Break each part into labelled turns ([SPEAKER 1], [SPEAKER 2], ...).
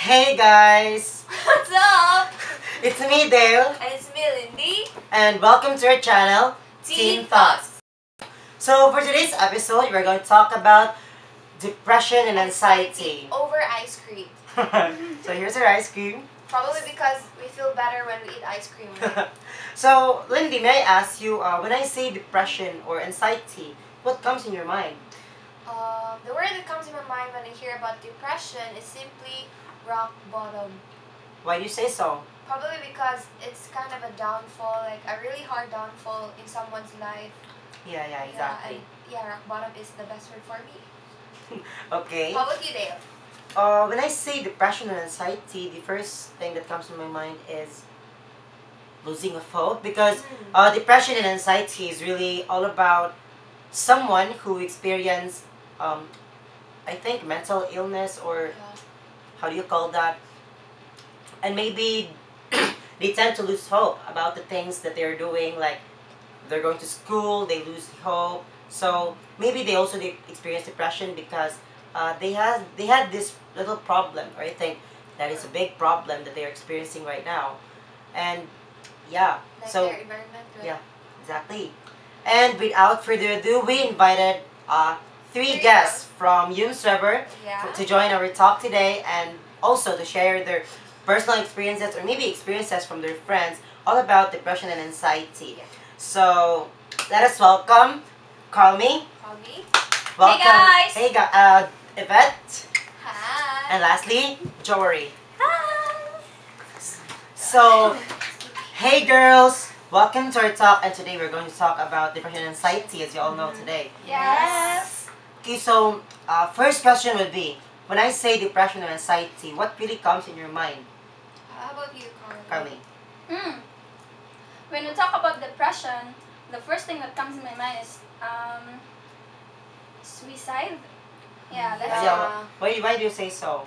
[SPEAKER 1] Hey guys!
[SPEAKER 2] What's up?
[SPEAKER 1] It's me, Dale,
[SPEAKER 2] And it's me, Lindy.
[SPEAKER 1] and welcome to our channel,
[SPEAKER 2] Teen Thoughts.
[SPEAKER 1] So for today's episode, we're going to talk about depression and anxiety.
[SPEAKER 2] Over ice cream.
[SPEAKER 1] So here's our ice cream.
[SPEAKER 2] Probably because we feel better when we eat ice cream, right?
[SPEAKER 1] So, Lindy, may I ask you, when I say depression or anxiety, what comes in your mind?
[SPEAKER 2] The word that comes in my mind when I hear about depression is simply rock bottom.
[SPEAKER 1] Why do you say so?
[SPEAKER 2] Probably because it's kind of a downfall, like a really hard downfall in someone's life.
[SPEAKER 1] Yeah, exactly.
[SPEAKER 2] Rock bottom is the best word for me.
[SPEAKER 1] Okay.
[SPEAKER 2] How about you, Dale?
[SPEAKER 1] When I say depression and anxiety, the first thing that comes to my mind is losing of hope, because depression and anxiety is really all about someone who experience, I think, mental illness, or how do you call that? And maybe they tend to lose hope about the things that they're doing, like they're going to school, they lose hope. So maybe they also experience depression because they had this little problem, or I think that is a big problem that they're experiencing right now. And yeah,
[SPEAKER 2] Like
[SPEAKER 1] so
[SPEAKER 2] their environment, right?
[SPEAKER 1] yeah, exactly. And without further ado, we invited three
[SPEAKER 2] Three
[SPEAKER 1] guests from UMSweber
[SPEAKER 2] Yeah.
[SPEAKER 1] to join our talk today, and also to share their personal experiences, or maybe experiences from their friends, all about depression and anxiety.
[SPEAKER 2] Yeah.
[SPEAKER 1] So let us welcome Carmi.
[SPEAKER 2] Probably.
[SPEAKER 1] Welcome.
[SPEAKER 2] guys!
[SPEAKER 1] Hey Yvette.
[SPEAKER 2] Hi.
[SPEAKER 1] And lastly, Jory.
[SPEAKER 2] Hi.
[SPEAKER 1] So, hey girls, welcome to our talk, and today we're going to talk about depression and anxiety, as you all know today.
[SPEAKER 2] Yes.
[SPEAKER 1] Okay, so first question would be, when I say depression and anxiety, what really comes in your mind,
[SPEAKER 2] How about you,
[SPEAKER 1] Carmi?
[SPEAKER 3] When we talk about depression, the first thing that comes in my mind is suicide. Yeah, that's
[SPEAKER 1] Yeah, why do you say so?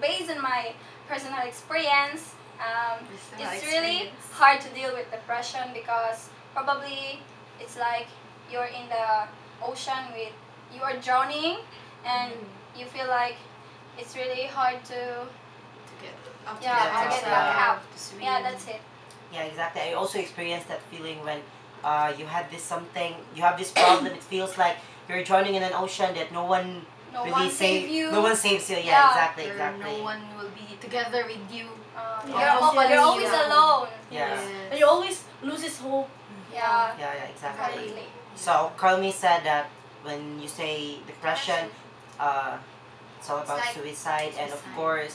[SPEAKER 3] based on my personal experience.
[SPEAKER 2] Personal
[SPEAKER 3] It's really
[SPEAKER 2] experience.
[SPEAKER 3] hard to deal with depression because probably it's like you're in the ocean with you are drowning and you feel like it's really hard to
[SPEAKER 2] get up
[SPEAKER 3] yeah to get back out. Yeah, that's it.
[SPEAKER 1] Yeah, exactly. I also experienced that feeling when you have this problem. It feels like you're drowning in an ocean that no one
[SPEAKER 3] No
[SPEAKER 1] really
[SPEAKER 3] one save you.
[SPEAKER 1] No one saves you. Yeah,
[SPEAKER 3] Yeah.
[SPEAKER 1] exactly.
[SPEAKER 4] No one will be together with you.
[SPEAKER 3] You're always
[SPEAKER 4] Yeah.
[SPEAKER 3] alone.
[SPEAKER 1] Yeah.
[SPEAKER 4] And you always loses hope.
[SPEAKER 3] Yeah.
[SPEAKER 1] Yeah, exactly.
[SPEAKER 3] Completely.
[SPEAKER 1] So Carmi said that when you say depression, it's all about
[SPEAKER 2] like
[SPEAKER 1] suicide, and of
[SPEAKER 2] suicide.
[SPEAKER 1] course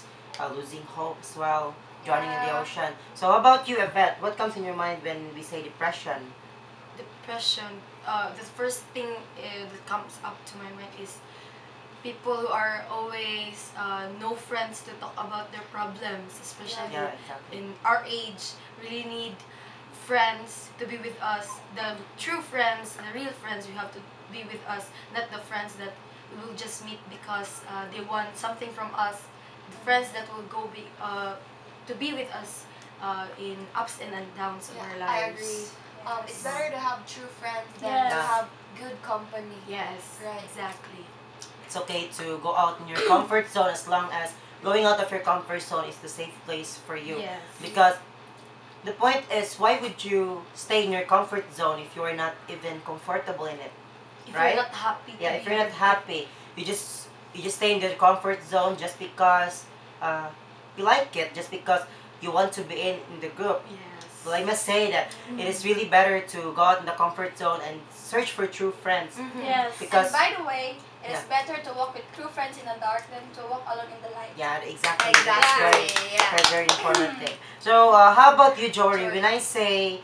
[SPEAKER 1] losing hope as well, drowning in the
[SPEAKER 3] Yeah.
[SPEAKER 1] ocean. So how about you, Yvette? What comes in your mind when we say depression?
[SPEAKER 4] Depression. The first thing that comes up to my mind is people who are always no friends to talk about their problems, especially
[SPEAKER 1] Yeah, exactly.
[SPEAKER 4] in our age. Really need friends to be with us. The true friends, the real friends, we have to be with us, not the friends that we will just meet because they want something from us. The friends that will go to be with us in ups and downs of our
[SPEAKER 2] Yeah,
[SPEAKER 4] lives.
[SPEAKER 2] I agree. It's better to have true friends than
[SPEAKER 3] Yes.
[SPEAKER 2] to have good company.
[SPEAKER 4] Yes,
[SPEAKER 2] Right.
[SPEAKER 4] exactly.
[SPEAKER 1] It's okay to go out in your comfort zone, as long as going out of your comfort zone is the safe place for you.
[SPEAKER 4] Yes.
[SPEAKER 1] Because the point is, why would you stay in your comfort zone if you are not even comfortable in it?
[SPEAKER 4] If
[SPEAKER 1] Right?
[SPEAKER 4] you're not happy, to
[SPEAKER 1] Yeah, if
[SPEAKER 4] be
[SPEAKER 1] you're not
[SPEAKER 4] with
[SPEAKER 1] happy, you just stay in the comfort zone just because you like it, just because you want to be in the group.
[SPEAKER 4] Yes.
[SPEAKER 1] Well, I must say that it is really better to go out in the comfort zone and search for true friends.
[SPEAKER 3] Yes.
[SPEAKER 1] Because-
[SPEAKER 3] and by the way, it is
[SPEAKER 1] Yeah.
[SPEAKER 3] better to walk with true friends in the dark than to walk alone in the light.
[SPEAKER 1] Yeah, exactly.
[SPEAKER 2] Exactly.
[SPEAKER 1] That's very,
[SPEAKER 2] Yeah.
[SPEAKER 1] that's very important thing. So, how about you, Jory?
[SPEAKER 2] Jory.
[SPEAKER 1] When I say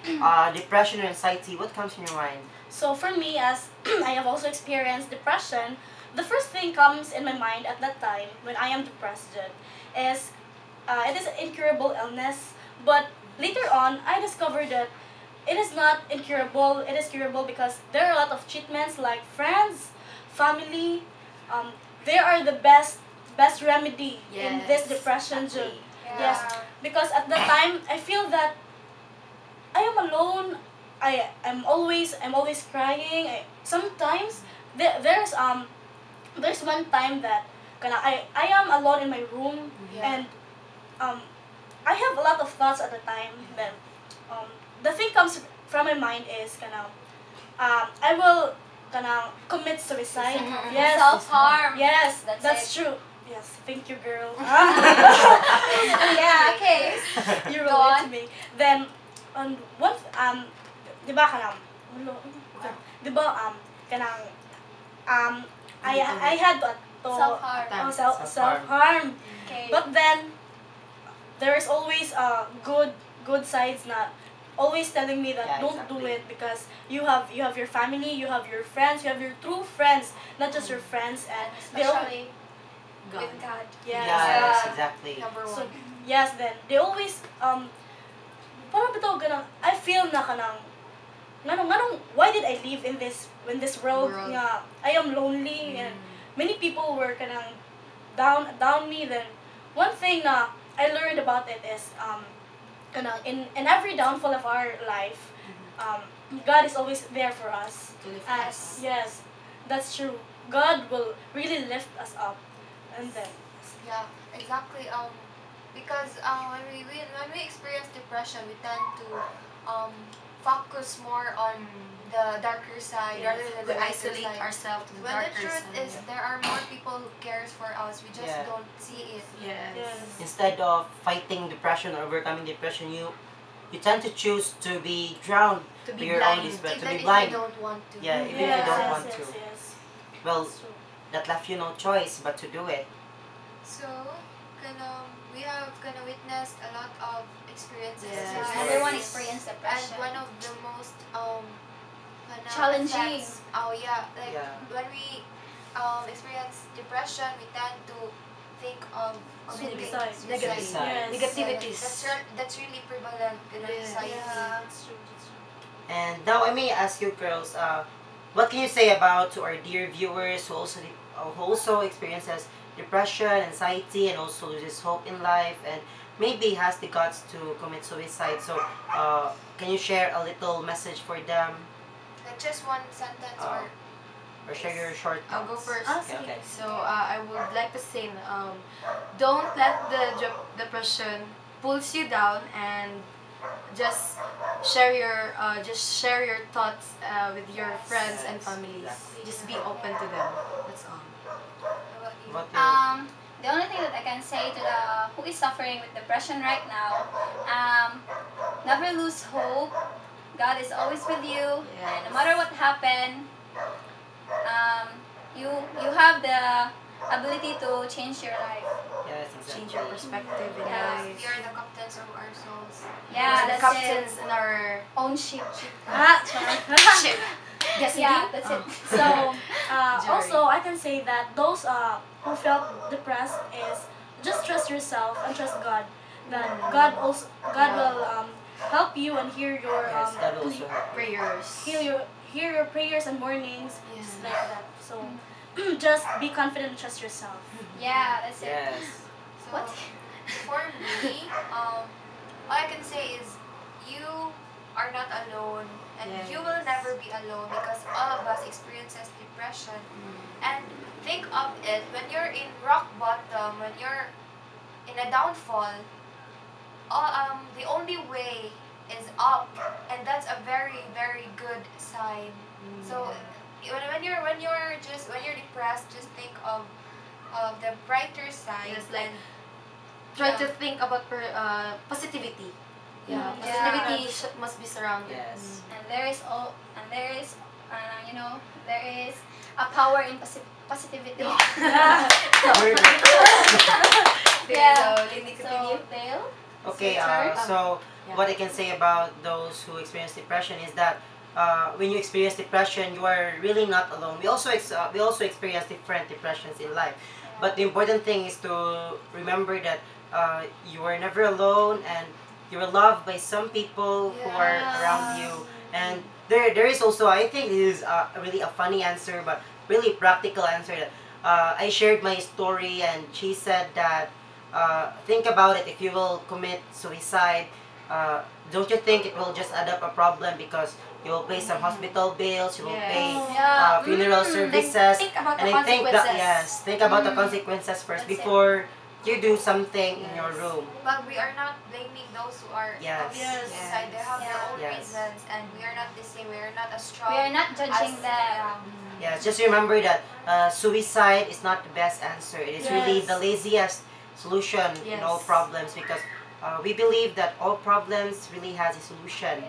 [SPEAKER 1] depression or anxiety, what comes in your mind?
[SPEAKER 5] So for me, as I have also experienced depression, the first thing comes in my mind at that time when I am depressed is it is an incurable illness. But later on, I discovered that it is not incurable. It is curable because there are a lot of treatments like friends, family. They are the best remedy in this
[SPEAKER 4] Yes,
[SPEAKER 5] depression.
[SPEAKER 4] exactly.
[SPEAKER 5] Yes, because at that time I feel that I am alone. I'm always crying. Sometimes there's one time that I am alone in my room,
[SPEAKER 2] Yeah.
[SPEAKER 5] and um, I have a lot of thoughts at the time. Then the thing comes from my mind is I will commit suicide.
[SPEAKER 3] Mhm.
[SPEAKER 5] Yes,
[SPEAKER 3] Self-harm.
[SPEAKER 5] yes,
[SPEAKER 3] That's
[SPEAKER 5] that's
[SPEAKER 3] it.
[SPEAKER 5] true. Yes, thank you, girl.
[SPEAKER 3] Yeah, okay.
[SPEAKER 5] You
[SPEAKER 3] Go
[SPEAKER 5] relate
[SPEAKER 3] on.
[SPEAKER 5] to me. Then, one, di ba di ba, kanang, um, I had to
[SPEAKER 3] Self-harm.
[SPEAKER 5] self-harm.
[SPEAKER 3] Okay.
[SPEAKER 5] But then, there is always good sides na always telling me that
[SPEAKER 1] Yeah,
[SPEAKER 5] don't do
[SPEAKER 1] exactly.
[SPEAKER 5] it because you have your family, you have your friends, you have your true friends, not just your friends, and
[SPEAKER 3] And
[SPEAKER 5] they al-
[SPEAKER 3] especially with God.
[SPEAKER 5] yes.
[SPEAKER 1] Yes, exactly.
[SPEAKER 2] Number
[SPEAKER 5] So
[SPEAKER 2] one.
[SPEAKER 5] yes, then they always parang bitaw ganang I feel na kanang nganong why did I live in this world
[SPEAKER 4] World.
[SPEAKER 5] nga I am lonely and many people were kanang down me. Then one thing na I learned about it is kanang in every downfall of our life, God is always there for us.
[SPEAKER 4] To lift
[SPEAKER 5] And
[SPEAKER 4] us.
[SPEAKER 5] yes, that's true. God will really lift us up, and then
[SPEAKER 2] Yeah, exactly. Because when we experience depression, we tend to focus more on the darker side rather than
[SPEAKER 4] We
[SPEAKER 2] the lighter
[SPEAKER 4] isolate
[SPEAKER 2] side.
[SPEAKER 4] ourselves to the
[SPEAKER 2] When the
[SPEAKER 4] darker
[SPEAKER 2] truth
[SPEAKER 4] side.
[SPEAKER 2] is, there are more people who cares for us. We just
[SPEAKER 1] Yeah.
[SPEAKER 2] don't see it.
[SPEAKER 4] Yes.
[SPEAKER 5] yes,
[SPEAKER 1] Instead of fighting depression or overcoming depression, you tend to choose to be drowned
[SPEAKER 4] To
[SPEAKER 1] to
[SPEAKER 4] be
[SPEAKER 1] your own
[SPEAKER 4] blind.
[SPEAKER 1] despair, to
[SPEAKER 2] Even
[SPEAKER 1] be
[SPEAKER 2] if
[SPEAKER 1] blind.
[SPEAKER 2] you don't want to.
[SPEAKER 1] Yeah, even if
[SPEAKER 5] yes,
[SPEAKER 1] you don't
[SPEAKER 5] yes,
[SPEAKER 1] want
[SPEAKER 5] yes,
[SPEAKER 1] to.
[SPEAKER 5] yes.
[SPEAKER 1] Well,
[SPEAKER 5] That's true.
[SPEAKER 1] that left you no choice but to do it.
[SPEAKER 2] So, we have witnessed a lot of experiences.
[SPEAKER 4] Yes.
[SPEAKER 2] in our
[SPEAKER 3] Everyone
[SPEAKER 2] lives.
[SPEAKER 3] experienced
[SPEAKER 2] And
[SPEAKER 3] depression.
[SPEAKER 2] one of the most
[SPEAKER 3] Challenging.
[SPEAKER 2] effects- oh yeah, like
[SPEAKER 1] Yeah.
[SPEAKER 2] when we experience depression, we tend to think of committing
[SPEAKER 5] Suicide.
[SPEAKER 4] Negative.
[SPEAKER 2] suicide.
[SPEAKER 5] Yes.
[SPEAKER 4] Negativities.
[SPEAKER 2] That's really prevalent in our
[SPEAKER 4] Yeah.
[SPEAKER 2] society.
[SPEAKER 5] Yeah, that's true. That's true.
[SPEAKER 1] And now I may ask you girls, what can you say about to our dear viewers who also experiences depression, anxiety, and also loses hope in life, and maybe has the guts to commit suicide? So, can you share a little message for them,
[SPEAKER 2] Like just one sentence
[SPEAKER 1] Oh.
[SPEAKER 2] or
[SPEAKER 1] or share your short
[SPEAKER 4] I'll go
[SPEAKER 1] thoughts?
[SPEAKER 4] first.
[SPEAKER 5] Ah,
[SPEAKER 1] Okay, okay.
[SPEAKER 4] So I would like to say, don't let the depression pulls you down, and just share your thoughts with your friends and
[SPEAKER 1] Yes,
[SPEAKER 4] families.
[SPEAKER 1] exactly.
[SPEAKER 4] Just be open to them. That's all.
[SPEAKER 2] how about you?
[SPEAKER 1] What your-
[SPEAKER 3] The only thing that I can say to the who is suffering with depression right now, never lose hope. God is always with you, and no matter what happen, you have the ability to change your life.
[SPEAKER 1] Yes,
[SPEAKER 4] Change your
[SPEAKER 1] exactly.
[SPEAKER 4] perspective in
[SPEAKER 3] Yeah.
[SPEAKER 4] life.
[SPEAKER 2] We are the captains of our souls.
[SPEAKER 3] Yeah,
[SPEAKER 4] We're the
[SPEAKER 3] that's
[SPEAKER 4] captains
[SPEAKER 3] it.
[SPEAKER 4] in our
[SPEAKER 3] Own ship.
[SPEAKER 4] ship. Yes,
[SPEAKER 3] Yeah, that's it.
[SPEAKER 5] So
[SPEAKER 4] Jerry.
[SPEAKER 5] also I can say that those who felt depressed is just trust yourself and trust God. That God will help you and hear your
[SPEAKER 1] Yes, that will also help.
[SPEAKER 4] prayers.
[SPEAKER 5] hear your prayers and mornings, just like that. So just be confident and trust yourself.
[SPEAKER 3] Yeah, that's it.
[SPEAKER 1] Yes.
[SPEAKER 2] So
[SPEAKER 3] What?
[SPEAKER 2] for me, all I can say is you are not alone, and you will
[SPEAKER 4] Yes.
[SPEAKER 2] never be alone because all of us experiences depression. And think of it when you're in rock bottom, when you're in a downfall. The only way is up, and that's a very very good sign. So when you're depressed, just think of the brighter side.
[SPEAKER 4] Yes, like,
[SPEAKER 2] and
[SPEAKER 4] Try
[SPEAKER 2] yeah.
[SPEAKER 4] to think about positivity. Yeah,
[SPEAKER 5] Mm,
[SPEAKER 4] positivity
[SPEAKER 5] yeah.
[SPEAKER 4] must be surrounded.
[SPEAKER 1] Yes.
[SPEAKER 3] And there is there is a power in positivity. Yeah. So Dale.
[SPEAKER 1] Okay,
[SPEAKER 3] It's your turn.
[SPEAKER 1] so
[SPEAKER 4] Yeah.
[SPEAKER 1] what I can say about those who experience depression is that when you experience depression, you are really not alone. We also experience different depressions in life, but the important thing is to remember that you are never alone, and you are loved by some people who are around you. And there is also, I think this is really a funny answer, but really practical answer that I shared my story, and she said that think about it, if you will commit suicide, don't you think it will just add up a problem because you will pay some hospital bills, you will
[SPEAKER 4] Yes.
[SPEAKER 1] pay
[SPEAKER 3] Yeah.
[SPEAKER 1] funeral services,
[SPEAKER 3] Think about
[SPEAKER 1] and
[SPEAKER 3] the
[SPEAKER 1] I think that
[SPEAKER 3] consequences.
[SPEAKER 1] think about the consequences first
[SPEAKER 3] That's it.
[SPEAKER 1] before you do something in your
[SPEAKER 4] Yes.
[SPEAKER 1] room.
[SPEAKER 2] But we are not blaming those who are
[SPEAKER 1] Yes.
[SPEAKER 5] Yes.
[SPEAKER 2] suicide. They have their
[SPEAKER 3] Yeah.
[SPEAKER 2] own
[SPEAKER 1] Yes.
[SPEAKER 2] reasons, and we are not the same. We are not as strong.
[SPEAKER 3] We are not judging
[SPEAKER 2] as,
[SPEAKER 3] them.
[SPEAKER 1] Yeah, just remember that suicide is not the best answer. It is really
[SPEAKER 5] Yes.
[SPEAKER 1] the laziest solution in all
[SPEAKER 4] Yes.
[SPEAKER 1] problems because we believe that all problems really has a solution,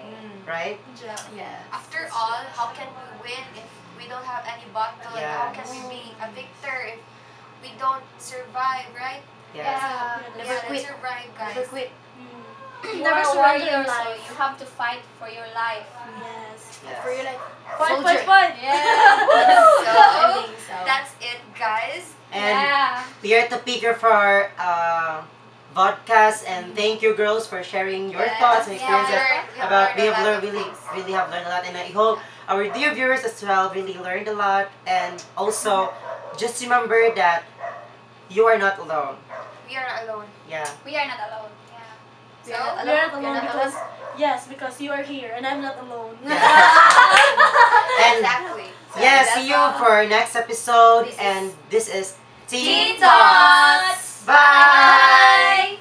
[SPEAKER 1] right?
[SPEAKER 4] Yes.
[SPEAKER 2] After all, how can we win if we don't have any battle?
[SPEAKER 1] Yes.
[SPEAKER 2] How can we be a victor if we don't survive, right?
[SPEAKER 1] Yes.
[SPEAKER 3] Yeah.
[SPEAKER 4] Never
[SPEAKER 2] Let's
[SPEAKER 4] quit.
[SPEAKER 2] survive, guys.
[SPEAKER 4] Never quit.
[SPEAKER 3] You
[SPEAKER 5] Never
[SPEAKER 3] are a
[SPEAKER 5] surrender in
[SPEAKER 3] warrior, so
[SPEAKER 5] life.
[SPEAKER 3] you have to fight for your life.
[SPEAKER 5] Yes.
[SPEAKER 1] Yes.
[SPEAKER 4] For your life.
[SPEAKER 5] Fight,
[SPEAKER 4] Soldier.
[SPEAKER 5] fight, fight.
[SPEAKER 3] Yeah.
[SPEAKER 2] So,
[SPEAKER 4] So,
[SPEAKER 2] that's it, guys.
[SPEAKER 1] And
[SPEAKER 3] Yeah.
[SPEAKER 1] we are at the peak of our podcast, and thank you, girls, for sharing your
[SPEAKER 2] Yes.
[SPEAKER 1] thoughts and
[SPEAKER 3] Yeah.
[SPEAKER 1] experiences
[SPEAKER 2] We
[SPEAKER 1] we
[SPEAKER 2] have
[SPEAKER 1] have
[SPEAKER 2] learned
[SPEAKER 1] learned
[SPEAKER 2] a lot of
[SPEAKER 1] really
[SPEAKER 2] things.
[SPEAKER 1] really have learned a lot, and I hope our dear viewers as well really learned a lot. And also, just remember that you are not alone.
[SPEAKER 2] We are not alone.
[SPEAKER 1] Yeah.
[SPEAKER 3] We are not alone.
[SPEAKER 2] Yeah.
[SPEAKER 4] We are not
[SPEAKER 5] We are not
[SPEAKER 4] alone.
[SPEAKER 5] alone
[SPEAKER 4] We are not
[SPEAKER 5] because yes, because you are here and I'm not alone.
[SPEAKER 1] And
[SPEAKER 2] Exactly. So
[SPEAKER 1] yeah,
[SPEAKER 2] that's
[SPEAKER 1] see you
[SPEAKER 2] all.
[SPEAKER 1] for our next episode.
[SPEAKER 2] This is
[SPEAKER 1] And this is
[SPEAKER 2] Teen
[SPEAKER 1] Teen
[SPEAKER 2] Thoughts.
[SPEAKER 1] Bye.
[SPEAKER 3] Bye.